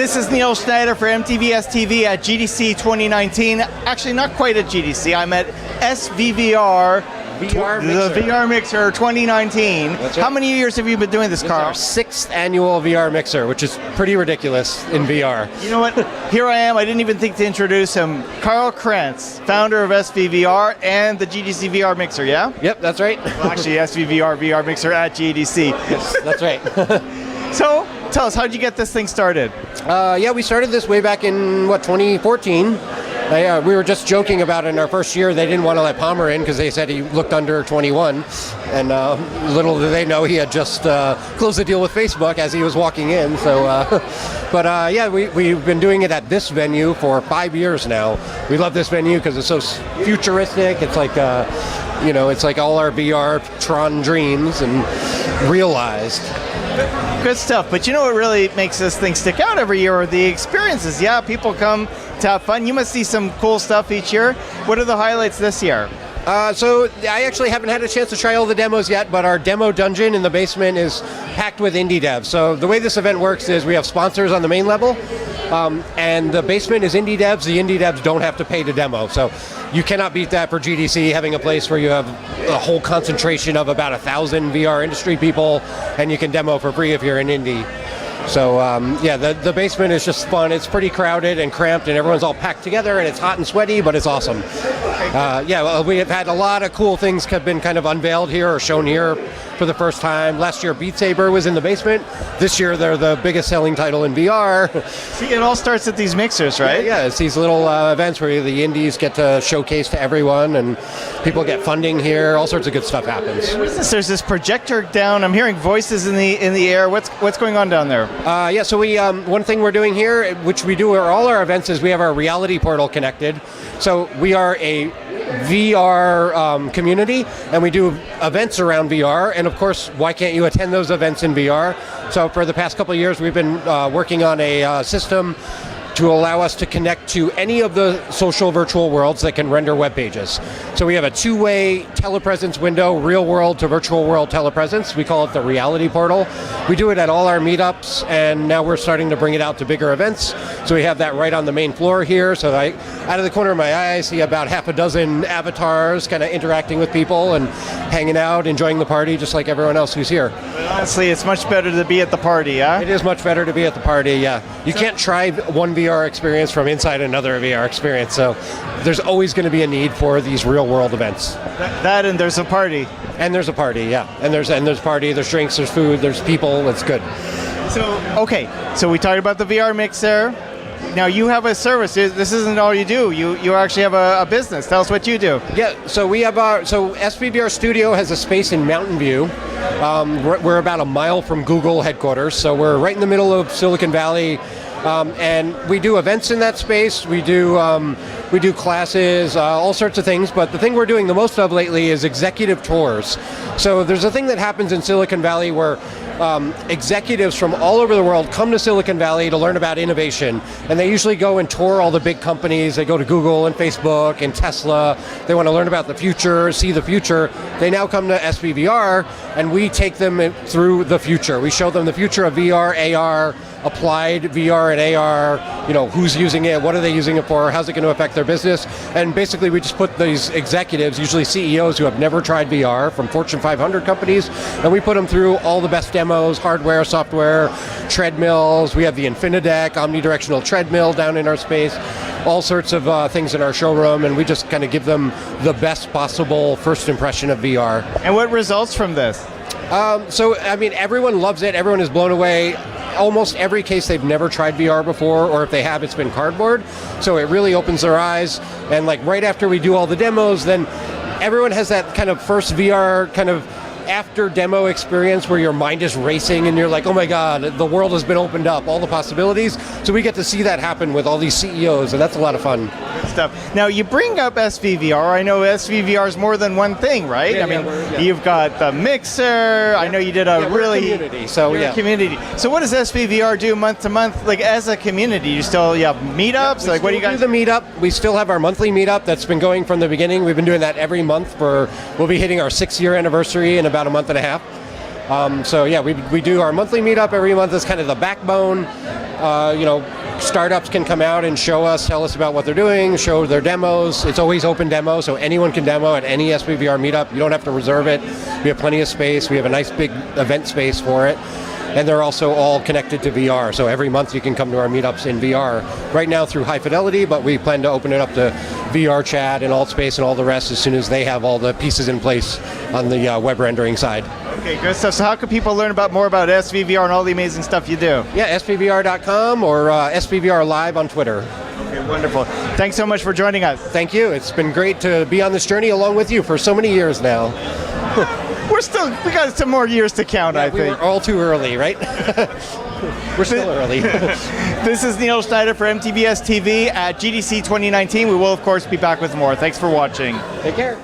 This is Neil Schneider for MTBS-TV at GDC 2019. Actually, not quite at GDC. I'm at SVVR, the VR Mixer 2019. That's right. How many years have you been doing this, Carl? This is our 6th annual VR Mixer, which is pretty ridiculous in VR. You know what? Here I am. I didn't even think to introduce him. Carl Krantz, founder of SVVR and the GDC VR Mixer, yeah? Yep, that's right. Well, actually, SVVR VR Mixer at GDC. Yes, that's right. So, tell us, how'd you get this thing started? Yeah, we started this way back in, 2014. We were just joking about it in our first year. They didn't want to let Palmer in because they said he looked under 21. And little did they know he had just closed the deal with Facebook as he was walking in. So, yeah, we've been doing it at this venue for 5 years now. We love this venue because it's so futuristic. It's like, it's like all our VR Tron dreams and realized. Good stuff. But you know what really makes this thing stick out every year are the experiences. Yeah, people come to have fun. You must see some cool stuff each year. What are the highlights this year? So I actually haven't had a chance to try all the demos yet, but our demo dungeon in the basement is packed with indie devs. So the way this event works is we have sponsors on the main level, and the basement is indie devs. The indie devs don't have to pay to demo. So you cannot beat that for GDC, having a place where you have a whole concentration of about 1,000 VR industry people, and you can demo for free if you're an indie. So yeah, the basement is just fun. It's pretty crowded and cramped, and everyone's all packed together, and it's hot and sweaty, but it's awesome. Yeah, well, we have had a lot of cool things have been kind of unveiled here or shown here for the first time. Last year, Beat Saber was in the basement. This year, they're the biggest selling title in VR. See, it all starts at these mixers, right? Yeah, it's these little events where the indies get to showcase to everyone, and people get funding here. All sorts of good stuff happens. What is this? There's this projector down. I'm hearing voices in the air. What's going on down there? Yeah, so we one thing we're doing here, which we do at all our events, is we have our reality portal connected. So we are a VR community, and we do events around VR, and of course, why can't you attend those events in VR? So for the past couple of years, we've been working on a system to allow us to connect to any of the social virtual worlds that can render web pages. So we have a two-way telepresence window, real world to virtual world telepresence. We call it the reality portal. We do it at all our meetups, and now we're starting to bring it out to bigger events. So we have that right on the main floor here. So out of the corner of my eye, I see about half a dozen avatars kind of interacting with people and hanging out, enjoying the party, just like everyone else who's here. But honestly, it's much better to be at the party, yeah? It is much better to be at the party, yeah. You can't try one VR experience from inside another VR experience, so there's always going to be a need for these real world events. That and there's a party. And there's a party, yeah. And there's party, there's drinks, there's food, there's people, it's good. So, okay, so we talked about the VR Mixer. Now you have a service. This isn't all you do. You actually have a business. Tell us what you do. Yeah, so we have so SVVR Studio has a space in Mountain View. We're about a mile from Google headquarters, so we're right in the middle of Silicon Valley. And we do events in that space. We do classes, all sorts of things. But the thing we're doing the most of lately is executive tours. So there's a thing that happens in Silicon Valley where executives from all over the world come to Silicon Valley to learn about innovation. And they usually go and tour all the big companies. They go to Google and Facebook and Tesla. They want to learn about the future, see the future. They now come to SVVR, and we take them through the future. We show them the future of VR, AR, applied VR and AR, who's using it, what are they using it for, how's it going to affect their business, and basically we just put these executives, usually CEOs who have never tried VR from Fortune 500 companies, and we put them through all the best demos, hardware, software, treadmills. We have the Infinideck, omnidirectional treadmill down in our space, all sorts of things in our showroom, and we just kind of give them the best possible first impression of VR. And what results from this? So, I mean, everyone loves it. Everyone is blown away. Almost every case they've never tried VR before, or if they have, it's been cardboard. So it really opens their eyes. And like right after we do all the demos, then everyone has that kind of first VR kind of after demo experience where your mind is racing and you're like, oh my God, the world has been opened up, all the possibilities. So we get to see that happen with all these CEOs, and that's a lot of fun. Good stuff. Now you bring up SVVR. I know SVVR is more than one thing, right? Yeah, you've got the mixer. I know you did a community. So community. So what does SVVR do month to month? Like as a community, you still have meetups? Like what do you guys do? The meetup. We still have our monthly meetup that's been going from the beginning. We've been doing that every month we'll be hitting our 6-year anniversary in about a month and a half. So yeah, we do our monthly meetup every month. Is kind of the backbone. Startups can come out and show us, tell us about what they're doing, show their demos. It's always open demo, so anyone can demo at any SVVR meetup. You don't have to reserve it. We have plenty of space. We have a nice big event space for it. And they're also all connected to VR. So every month you can come to our meetups in VR. Right now through High Fidelity, but we plan to open it up to VR chat and Altspace and all the rest as soon as they have all the pieces in place on the web rendering side. Okay, good stuff. So how can people learn more about SVVR and all the amazing stuff you do? Yeah, svvr.com or SVVR Live on Twitter. Okay, wonderful. Thanks so much for joining us. Thank you. It's been great to be on this journey along with you for so many years now. We got some more years to count, I think. We were all too early, right? We're still early. This is Neil Schneider for MTBS-TV at GDC 2019. We will, of course, be back with more. Thanks for watching. Take care.